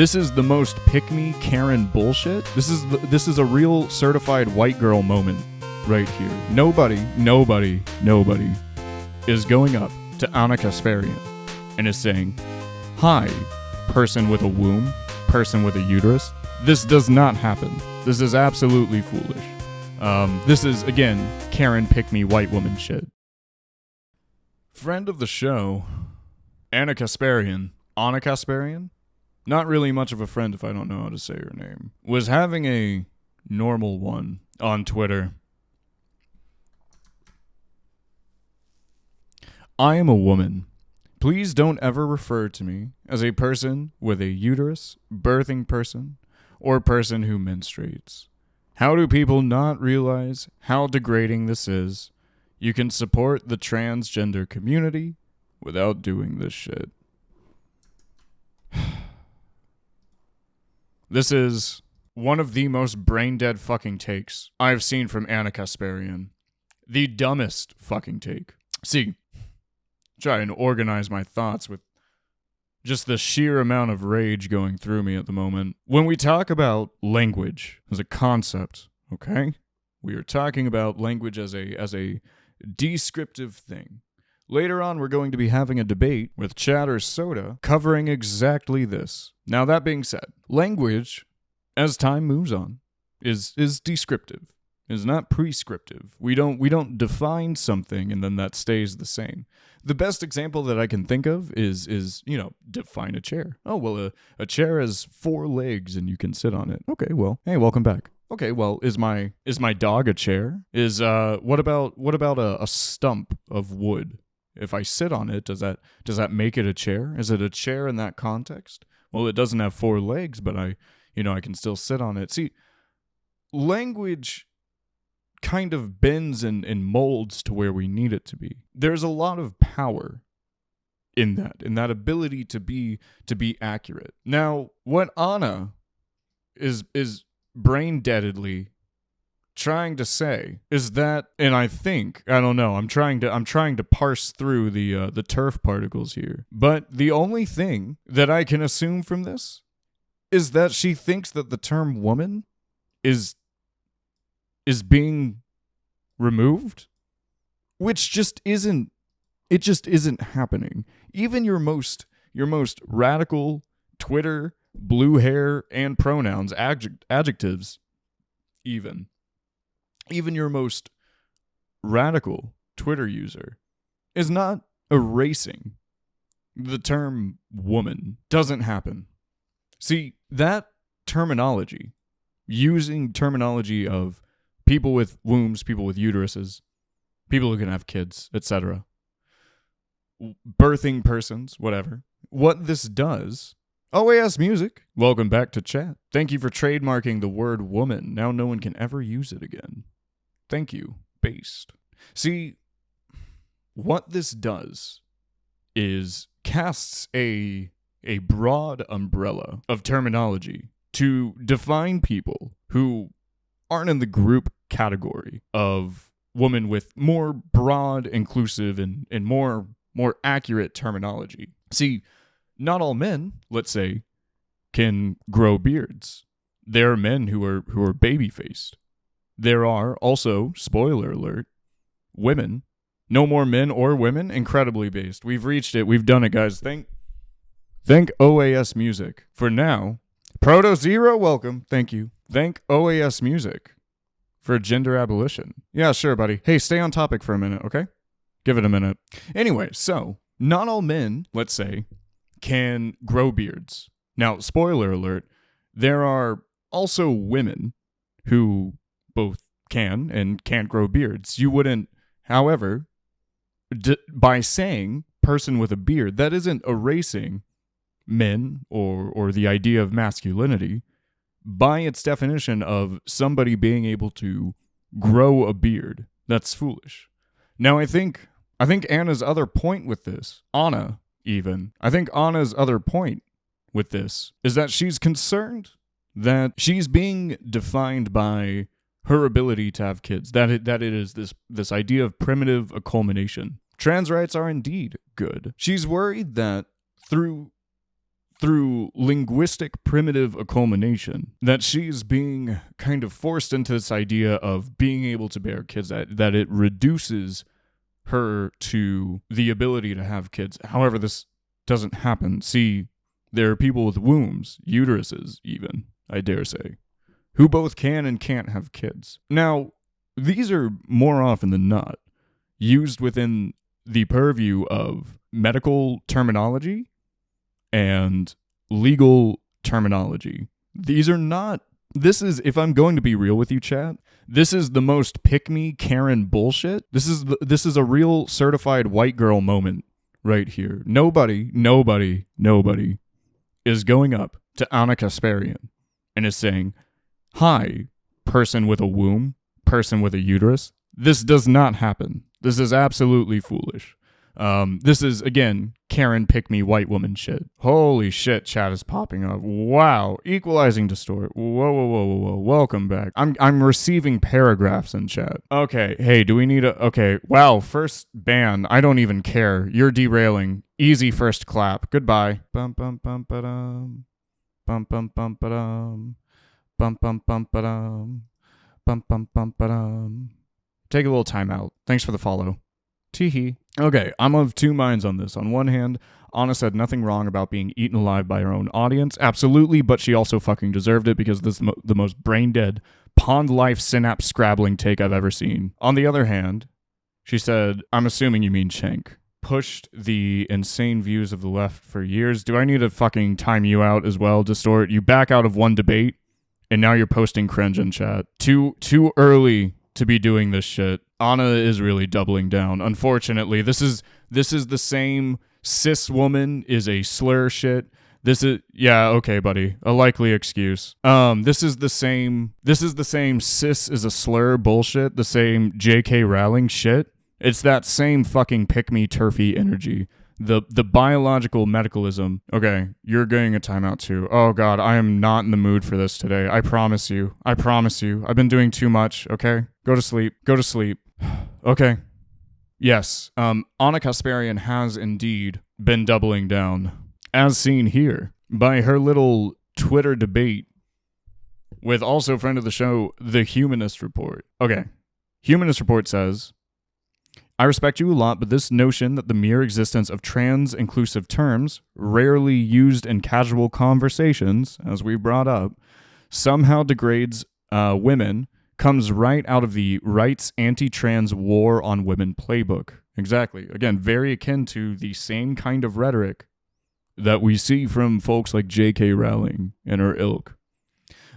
This is the most pick-me Karen bullshit. This is a real certified white girl moment right here. Nobody is going up to Anna Kasparian and is saying, "Hi, person with a womb, person with a uterus." This does not happen. This is absolutely foolish. This is, again, Karen pick-me white woman shit. Friend of the show, Anna Kasparian. Anna Kasparian? Not really much of a friend if I don't know how to say her name. Was having a normal one on Twitter. I am a woman. Please don't ever refer to me as a person with a uterus, birthing person, or person who menstruates. How do people not realize how degrading this is? You can support the transgender community without doing this shit. This is one of the most brain-dead fucking takes I've seen from Anna Kasparian. The dumbest fucking take. See, try and organize my thoughts with just the sheer amount of rage going through me at the moment. When we talk about language as a concept, okay? We are talking about language as a descriptive thing. Later on, we're going to be having a debate with Chatter Soda covering exactly this. Now, that being said, language, as time moves on, is descriptive, is not prescriptive. We don't define something and then that stays the same. The best example that I can think of is define a chair. Oh, well, a chair has 4 legs and you can sit on it. Okay, well, hey, welcome back. Okay, well, is my dog a chair? What about a stump of wood? If I sit on it, does that make it a chair? Is it a chair in that context? Well, it doesn't have 4 legs, but I can still sit on it. See, language kind of bends and molds to where we need it to be. There's a lot of power in that ability to be accurate. Now, what Anna is brain-deadedly trying to say is that, and I don't know, I'm trying to parse through the TERF particles here, but the only thing that I can assume from this is that she thinks that the term woman is being removed, which just isn't happening. Even your most radical Twitter blue hair and pronouns adjectives, even your most radical Twitter user is not erasing the term woman. Doesn't happen. See, that terminology, using terminology of people with wombs, people with uteruses, people who can have kids, etc., birthing persons, whatever. What this does... OAS Music, welcome back to chat. Thank you for trademarking the word woman. Now no one can ever use it again. Thank you, Based. See, what this does is casts a broad umbrella of terminology to define people who aren't in the group category of woman with more broad, inclusive, and more accurate terminology. See, not all men, let's say, can grow beards. There are men who are baby-faced. There are also, spoiler alert, women. No more men or women, incredibly based. We've reached it. We've done it, guys. Thank OAS Music. For now, Proto Zero, welcome. Thank you. Thank OAS Music for gender abolition. Yeah, sure, buddy. Hey, stay on topic for a minute, okay? Give it a minute. Anyway, so, not all men, let's say, can grow beards. Now, spoiler alert, there are also women who both can and can't grow beards. You wouldn't, however, by saying person with a beard, that isn't erasing men or the idea of masculinity by its definition of somebody being able to grow a beard. That's foolish. Now, I think Anna's other point with this, Anna's other point with this is that she's concerned that she's being defined by her ability to have kids, that it is this idea of primitive culmination. Trans rights are indeed good. She's worried that through through linguistic primitive culmination that she's being kind of forced into this idea of being able to bear kids, that it reduces her to the ability to have kids. However, this doesn't happen. See, there are people with wombs, uteruses even, I dare say, who both can and can't have kids. Now, these are more often than not used within the purview of medical terminology and legal terminology. These are not, this is, if I'm going to be real with you, chat, this is the most pick-me Karen bullshit. This is a real certified white girl moment right here. Nobody is going up to Anna Kasparian and is saying, hi, person with a womb, person with a uterus. This does not happen. This is absolutely foolish. This is, again, Karen pick-me white woman shit. Holy shit, chat is popping up. Wow. Equalizing distort. Whoa. Welcome back. I'm receiving paragraphs in chat. Okay, hey, do we need a... Okay, wow, first ban. I don't even care. You're derailing. Easy first clap. Goodbye. Bum bum bum ba-dum. Bum bum bum ba-dum. Bum bum bum ba-dum. Bum bum bum ba-dum. Take a little time out. Thanks for the follow. Teehee. Okay, I'm of two minds on this. On one hand, Anna said nothing wrong about being eaten alive by her own audience. Absolutely, but she also fucking deserved it because this is the most brain-dead, pond life synapse scrabbling take I've ever seen. On the other hand, she said, I'm assuming you mean Schenk, pushed the insane views of the left for years. Do I need to fucking time you out as well, Distort? You back out of one debate, and now you're posting cringe in chat. Too early to be doing this shit. Anna is really doubling down. Unfortunately, this is the same cis woman is a slur shit. This is, yeah, okay, buddy. A likely excuse. This is the same cis is a slur bullshit, the same JK Rowling shit. It's that same fucking pick-me TERFy energy. The biological medicalism. Okay, you're getting a timeout too. Oh god, I am not in the mood for this today. I promise you. I've been doing too much, okay? Go to sleep. Okay. Yes, Anna Kasparian has indeed been doubling down, as seen here, by her little Twitter debate with also friend of the show, The Humanist Report. Okay, Humanist Report says, I respect you a lot, but this notion that the mere existence of trans-inclusive terms, rarely used in casual conversations, as we brought up, somehow degrades women, comes right out of the right's anti-trans war on women playbook. Exactly. Again, very akin to the same kind of rhetoric that we see from folks like J.K. Rowling and her ilk.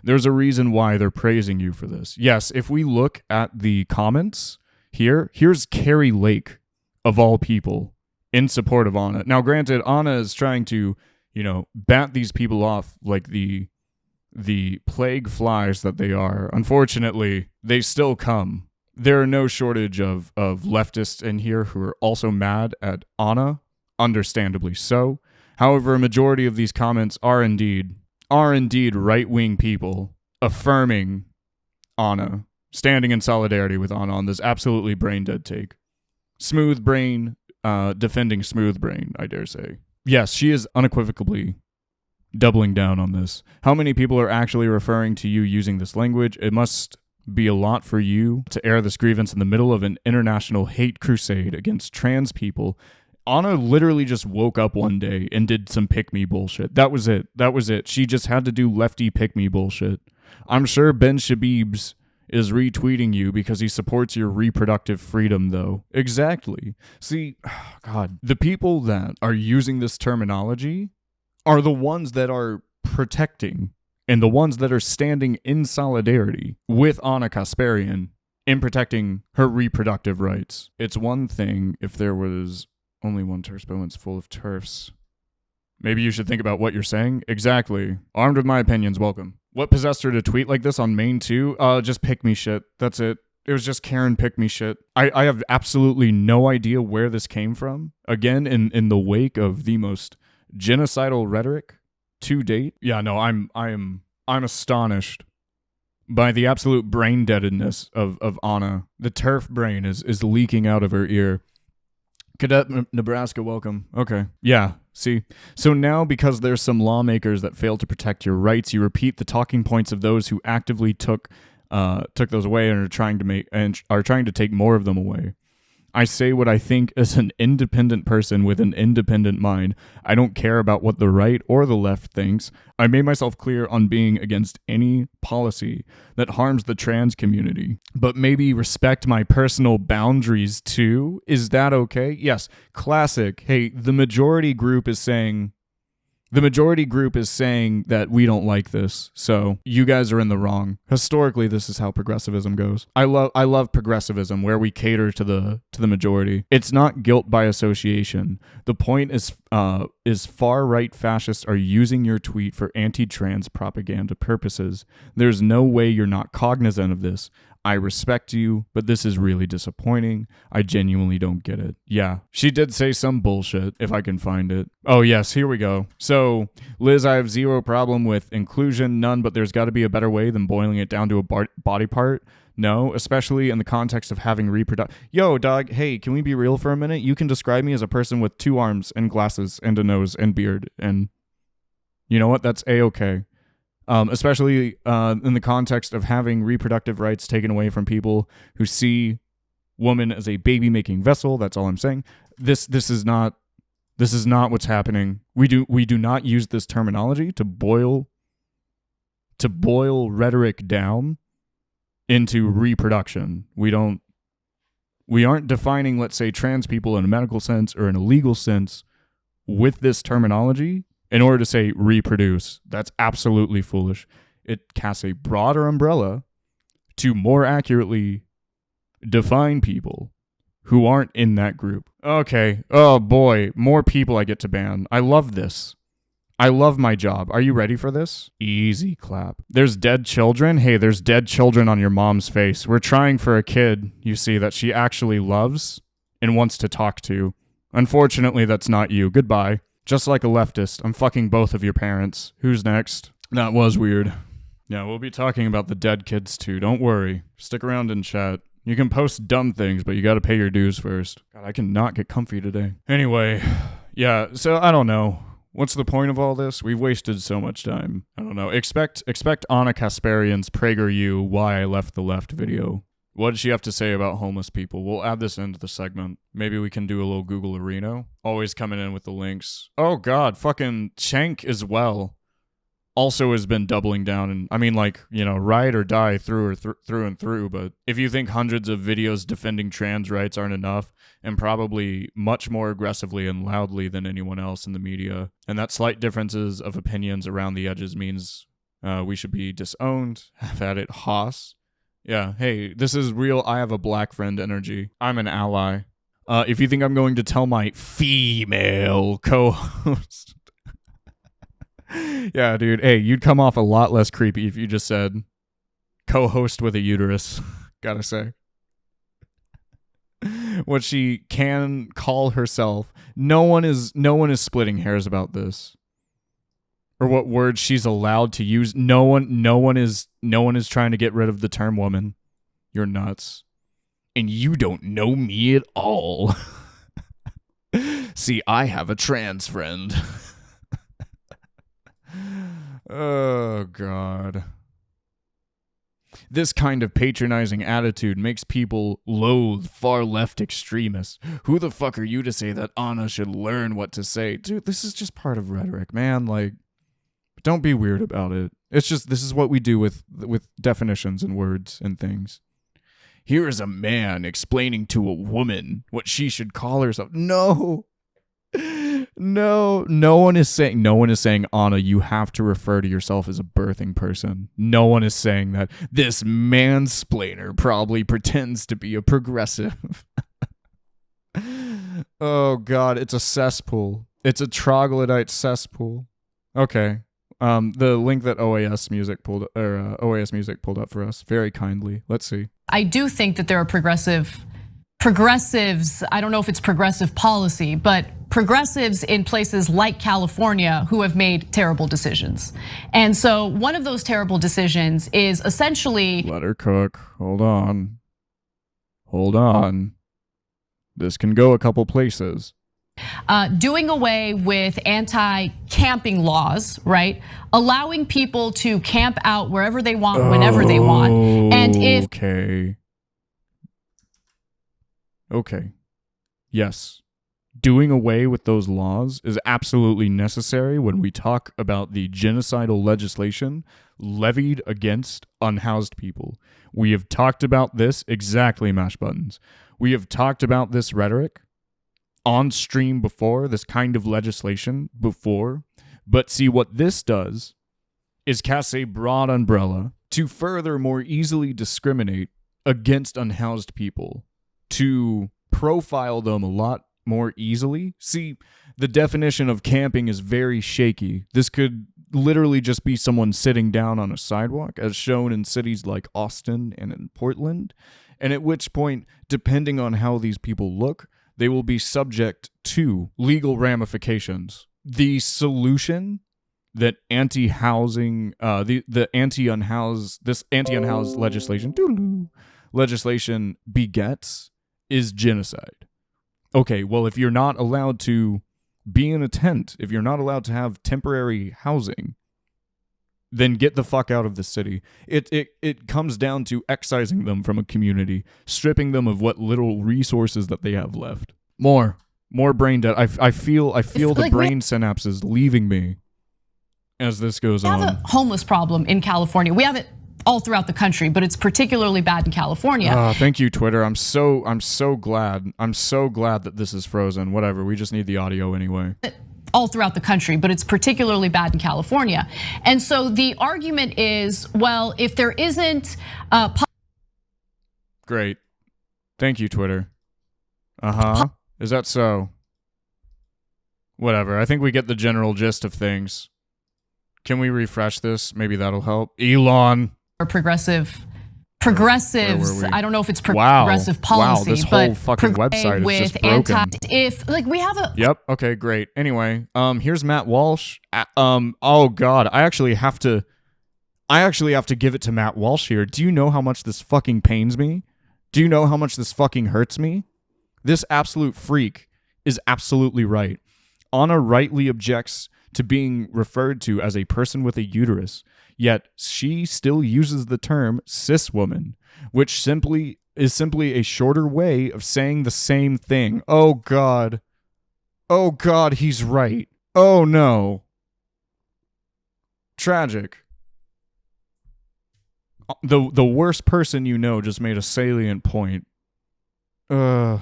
There's a reason why they're praising you for this. Yes, if we look at the comments here's Carrie Lake, of all people, in support of Anna. Now, granted, Anna is trying to, bat these people off like the plague flies that they are. Unfortunately, they still come. There are no shortage of leftists in here who are also mad at Anna, understandably so. However, a majority of these comments are indeed right-wing people affirming Anna, standing in solidarity with Anna on this absolutely brain-dead take. Smooth brain, defending smooth brain, I dare say. Yes, she is unequivocally doubling down on this. How many people are actually referring to you using this language? It must be a lot for you to air this grievance in the middle of an international hate crusade against trans people. Anna literally just woke up one day and did some pick-me bullshit. That was it. She just had to do lefty pick-me bullshit. I'm sure Ben Shabibs is retweeting you because he supports your reproductive freedom, though. Exactly. See, God, the people that are using this terminology are the ones that are protecting and the ones that are standing in solidarity with Anna Kasparian in protecting her reproductive rights. It's one thing if there was only one TERF balance full of TERFs. Maybe you should think about what you're saying. Exactly. Armed with my opinions, welcome. What possessed her to tweet like this on main 2? Just pick me shit. That's it. It was just Karen pick me shit. I have absolutely no idea where this came from. Again, in the wake of the most genocidal rhetoric to date. Yeah, no, I'm astonished by the absolute brain deadedness of Anna. The TERF brain is leaking out of her ear. Cadet Nebraska, welcome. Okay. Yeah, See? So now, because there's some lawmakers that fail to protect your rights, you repeat the talking points of those who actively took those away and are trying to take more of them away. I say what I think as an independent person with an independent mind. I don't care about what the right or the left thinks. I made myself clear on being against any policy that harms the trans community. But maybe respect my personal boundaries too? Is that okay? Yes. Classic. Hey, the majority group is saying that we don't like this, so you guys are in the wrong. Historically, this is how progressivism goes. I love progressivism, where we cater to the majority. It's not guilt by association. The point is far-right fascists are using your tweet for anti-trans propaganda purposes. There's no way you're not cognizant of this. I respect you, but this is really disappointing. I genuinely don't get it. Yeah, she did say some bullshit, if I can find it. Oh yes, here we go. So, Liz, I have zero problem with inclusion, none, but there's got to be a better way than boiling it down to a body part. No, especially in the context of having reproductive... Yo, dog, hey, can we be real for a minute? You can describe me as a person with 2 arms and glasses and a nose and beard, and you know what? That's A-okay. Especially in the context of having reproductive rights taken away from people who see woman as a baby-making vessel. That's all I'm saying. This is not what's happening. We do not use this terminology to boil rhetoric down into reproduction. We aren't defining, let's say, trans people in a medical sense or in a legal sense with this terminology in order to say reproduce. That's absolutely foolish. It casts a broader umbrella to more accurately define people who aren't in that group. Okay. Oh boy, more people I get to ban. I love this. I love my job. Are you ready for this? Easy clap. There's dead children. Hey, there's dead children on your mom's face. We're trying for a kid, you see, that she actually loves and wants to talk to. Unfortunately, that's not you. Goodbye. Just like a leftist, I'm fucking both of your parents. Who's next? That was weird. Yeah, we'll be talking about the dead kids too. Don't worry. Stick around and chat. You can post dumb things, but you gotta pay your dues first. God, I cannot get comfy today. Anyway, yeah, so I don't know. What's the point of all this? We've wasted so much time. I don't know. Expect Anna Kasparian's PragerU Why I Left the Left video. What did she have to say about homeless people? We'll add this into the segment. Maybe we can do a little Google Arena. Always coming in with the links. Oh god, fucking Cenk as well. Also has been doubling down, and I mean, like, you know, ride or die through and through, but if you think hundreds of videos defending trans rights aren't enough, and probably much more aggressively and loudly than anyone else in the media, and that slight differences of opinions around the edges means we should be disowned, have at it, Haas. Yeah, hey, this is real I have a black friend energy. I'm an ally. If you think I'm going to tell my female co-host... Yeah, dude, hey, you'd come off a lot less creepy if you just said co-host with a uterus, gotta say. What she can call herself. No one is splitting hairs about this. Or what words she's allowed to use. No one is trying to get rid of the term woman. You're nuts. And you don't know me at all. See, I have a trans friend. Oh, God. This kind of patronizing attitude makes people loathe far-left extremists. Who the fuck are you to say that Anna should learn what to say? Dude, this is just part of rhetoric, man. Like, don't be weird about it. It's just, this is what we do with definitions and words and things. Here is a man explaining to a woman what she should call herself. No. No one is saying, Anna, you have to refer to yourself as a birthing person. No one is saying that. This mansplainer probably pretends to be a progressive. Oh, God, it's a cesspool. It's a troglodyte cesspool. Okay. The link that OAS Music pulled up for us very kindly. Let's see. I do think that there are progressives, I don't know if it's progressive policy, but progressives in places like California who have made terrible decisions. And so one of those terrible decisions is essentially... Let her cook. Hold on. This can go a couple places. doing away with anti-camping laws, right? Allowing people to camp out wherever they want, whenever they want. And if Okay. Yes. Doing away with those laws is absolutely necessary when we talk about the genocidal legislation levied against unhoused people. We have talked about this exactly, Mash Buttons. We have talked about this rhetoric on stream before, this kind of legislation before. But see, what this does is cast a broad umbrella to further more easily discriminate against unhoused people, to profile them a lot more easily. See, the definition of camping is very shaky. This could literally just be someone sitting down on a sidewalk, as shown in cities like Austin and in Portland, and at which point, depending on how these people look, they will be subject to legal ramifications. The solution that anti-housing, the anti-unhoused, this anti-unhoused legislation begets is genocide. Okay, well, if you're not allowed to be in a tent, if you're not allowed to have temporary housing, then get the fuck out of the city. It comes down to excising them from a community, stripping them of what little resources that they have left. More brain dead. I feel the brain synapses leaving me as this goes on. We have a homeless problem in California. We have it all throughout the country, but it's particularly bad in California. Thank you, Twitter. I'm so glad. I'm so glad that this is frozen. Whatever. We just need the audio anyway. All throughout the country, but it's particularly bad in California. And so the argument is, well, if there isn't Great. Thank you, Twitter. Is that so? Whatever. I think we get the general gist of things. Can we refresh this? Maybe that'll help. Elon. Or progressives, I don't know if it's progressive policy, this but whole fucking website is just broken. We have a Yep. Okay. Great. Anyway, here's Matt Walsh. Oh God, I actually have to give it to Matt Walsh here. Do you know how much this fucking pains me? Do you know how much this fucking hurts me? This absolute freak is absolutely right. Anna rightly objects to being referred to as a person with a uterus. Yet she still uses the term cis woman, which is simply a shorter way of saying the same thing. Oh God. Oh God, he's right. Oh no. Tragic. The worst person you know just made a salient point. Yeah,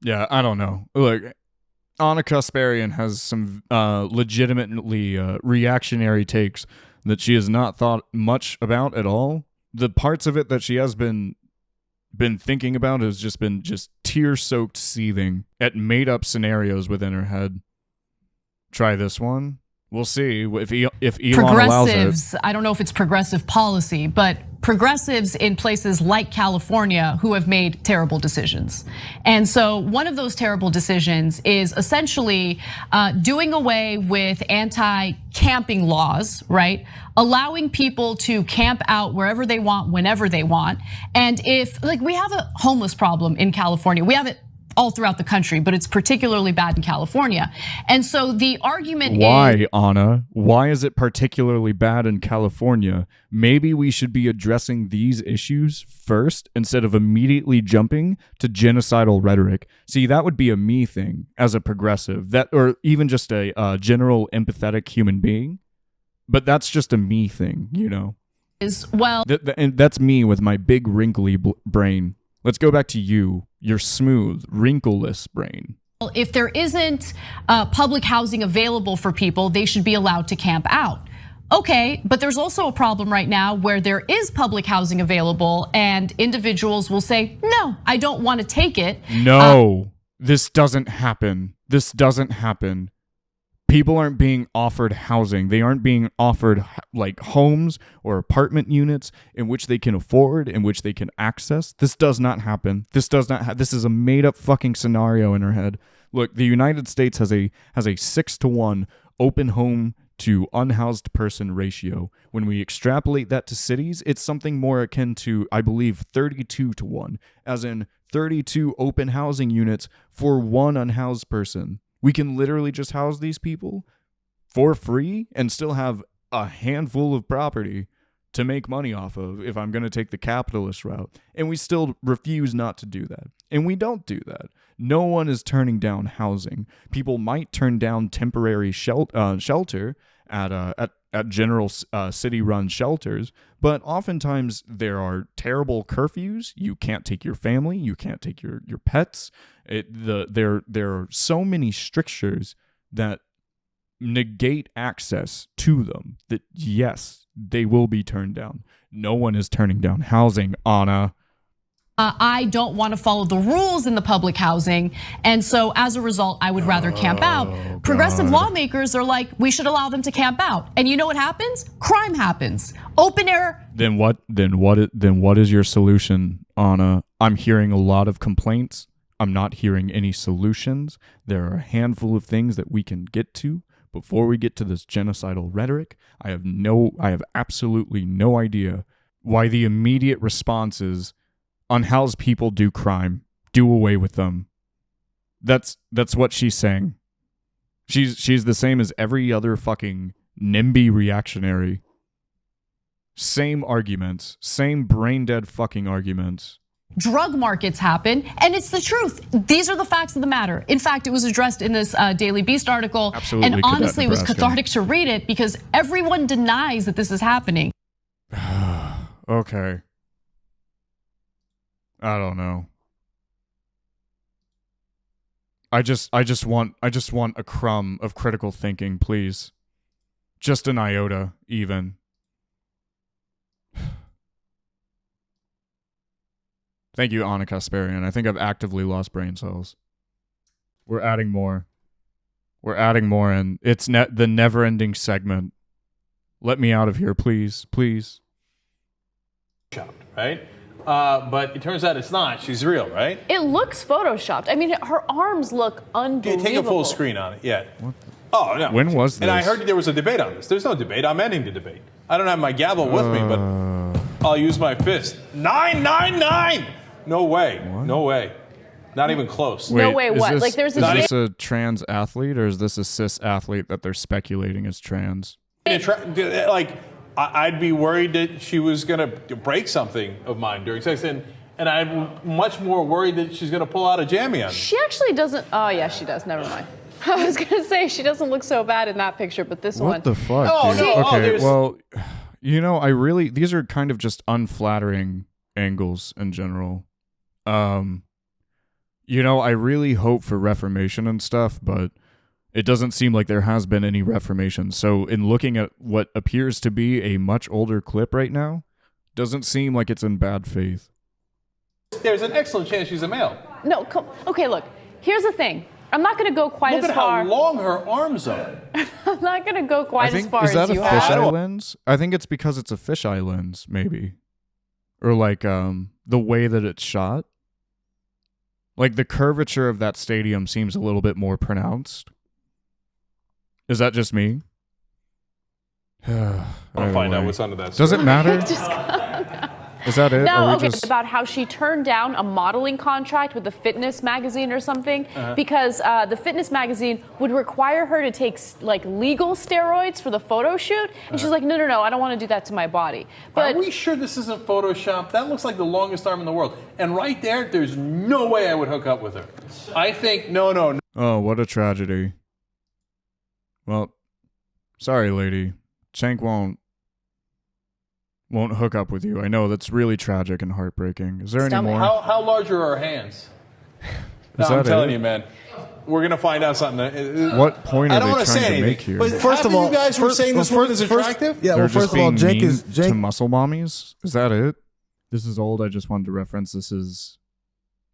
I don't know. Look, Anna Kasparian has some legitimately reactionary takes that she has not thought much about at all. The parts of it that she has been thinking about has just been tear-soaked seething at made-up scenarios within her head. Try this one. We'll see if Elon allows it. I don't know if it's progressive policy, but progressives in places like California who have made terrible decisions. And so one of those terrible decisions is essentially doing away with anti-camping laws, right? Allowing people to camp out wherever they want, whenever they want. And we have a homeless problem in California. We have it all throughout the country, but it's particularly bad in California. And so the argument Why, Anna? Why is it particularly bad in California? Maybe we should be addressing these issues first instead of immediately jumping to genocidal rhetoric. See, that would be a me thing as a progressive, or even just a general empathetic human being. But that's just a me thing, you know? And that's me with my big wrinkly brain. Let's go back to you, your smooth, wrinkleless brain. If there isn't public housing available for people, they should be allowed to camp out. Okay, but there's also a problem right now where there is public housing available and individuals will say, no, I don't want to take it. No, this doesn't happen. This doesn't happen. People aren't being offered housing. They aren't being offered like homes or apartment units in which they can afford, in which they can access. This does not happen. This is a made up fucking scenario in her head. Look, the United States has a 6-to-1 open home to unhoused person ratio. When we extrapolate that to cities, it's something more akin to, I believe, 32-to-1, as in 32 open housing units for one unhoused person. We can literally just house these people for free and still have a handful of property to make money off of if I'm going to take the capitalist route. And we still refuse not to do that. And we don't do that. No one is turning down housing. People might turn down temporary shelter at general city-run shelters, but oftentimes there are terrible curfews. You can't take your family. You can't take your pets. There are so many strictures that negate access to them that, yes, they will be turned down. No one is turning down housing, Anna. I don't want to follow the rules in the public housing. And so as a result, I would rather camp out. Progressive lawmakers are like, we should allow them to camp out. And you know what happens? Crime happens. Open air. Then what is your solution, Anna? I'm hearing a lot of complaints. I'm not hearing any solutions. There are a handful of things that we can get to before we get to this genocidal rhetoric. I have absolutely no idea why the immediate response is unhouse people, do crime, do away with them. That's what she's saying. She's the same as every other fucking NIMBY reactionary. Same arguments, same brain dead fucking arguments. Drug markets happen, and it's the truth. These are the facts of the matter. In fact, it was addressed in this Daily Beast article. Absolutely, and honestly, it was cathartic to read it because everyone denies that this is happening. Okay. I don't know. I just want a crumb of critical thinking, please. Just an iota, even. Thank you, Anna Kasparian. I think I've actively lost brain cells. We're adding more. And it's the never-ending segment. Let me out of here, please. Please. Right? But it turns out it's not. She's real, right? It looks photoshopped. I mean, her arms look unbelievable. Take a full screen on it. Yeah. Oh, no. When was this? And I heard there was a debate on this. There's no debate. I'm ending the debate. I don't have my gavel with me, but I'll use my fist. 999! No way. What? No way. Not even close. Wait, no way what? This, like there's is this a trans athlete or is this a cis athlete that they're speculating is trans? I'd be worried that she was going to break something of mine during sex, and I'm much more worried that she's going to pull out a jammy on me. She actually doesn't. Oh, yeah, she does. Never mind. I was going to say she doesn't look so bad in that picture, but this one. What the fuck? Oh, dude? no. Okay, well, you know, these are kind of just unflattering angles in general. You know, I really hope for reformation and stuff, but it doesn't seem like there has been any reformation. So in looking at what appears to be a much older clip right now, doesn't seem like it's in bad faith. There's an excellent chance she's a male. No, okay, look. Here's the thing. I'm not going to go quite as far. Look at how long her arms are. I'm not going to go quite as far as you have. Is that a fisheye lens? I think it's because it's a fisheye lens, maybe. Or like the way that it's shot. Like the curvature of that stadium seems a little bit more pronounced. Is that just me? I'll find out what's under that. Does it matter? Is that it? No, okay. About how she turned down a modeling contract with the fitness magazine or something because the fitness magazine would require her to take like legal steroids for the photo shoot, and she's like, no, I don't want to do that to my body. But are we sure this isn't Photoshop? That looks like the longest arm in the world, and right there's no way I would hook up with her. I think no. Oh, what a tragedy. Well, sorry, lady. Shank won't hook up with you. I know that's really tragic and heartbreaking. Is there any more? How large are her hands? I'm telling you, man. We're gonna find out something. What point are they trying to make here? But first of all, you guys were saying this woman is attractive. Yeah. Well, first of all, Jake to muscle mommies. Is that it? This is old. I just wanted to reference. This is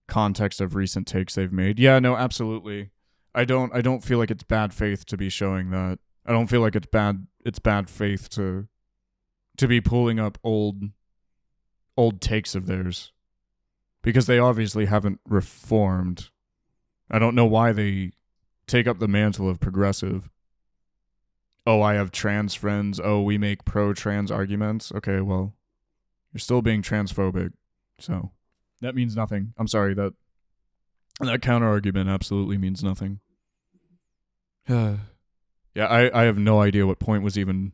context of recent takes they've made. Yeah. No. Absolutely. I don't feel like it's bad faith to be showing that. I don't feel like it's bad faith to be pulling up old takes of theirs, because they obviously haven't reformed. I don't know why they take up the mantle of progressive. Oh, I have trans friends. Oh, we make pro-trans arguments. Okay, well, you're still being transphobic, so that means nothing. I'm sorry, that counter argument absolutely means nothing. Yeah, I have no idea what point was even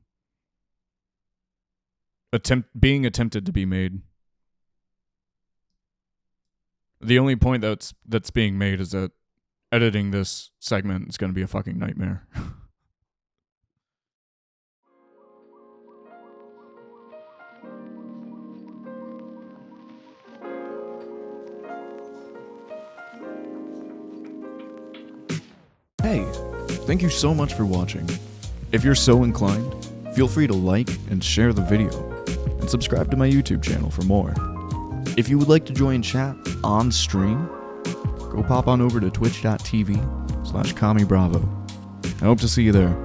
being attempted to be made. The only point that's being made is that editing this segment is going to be a fucking nightmare. Hey, thank you so much for watching. If you're so inclined, feel free to like and share the video, and subscribe to my YouTube channel for more. If you would like to join chat on stream, go pop on over to twitch.tv/CommieBravo. I hope to see you there.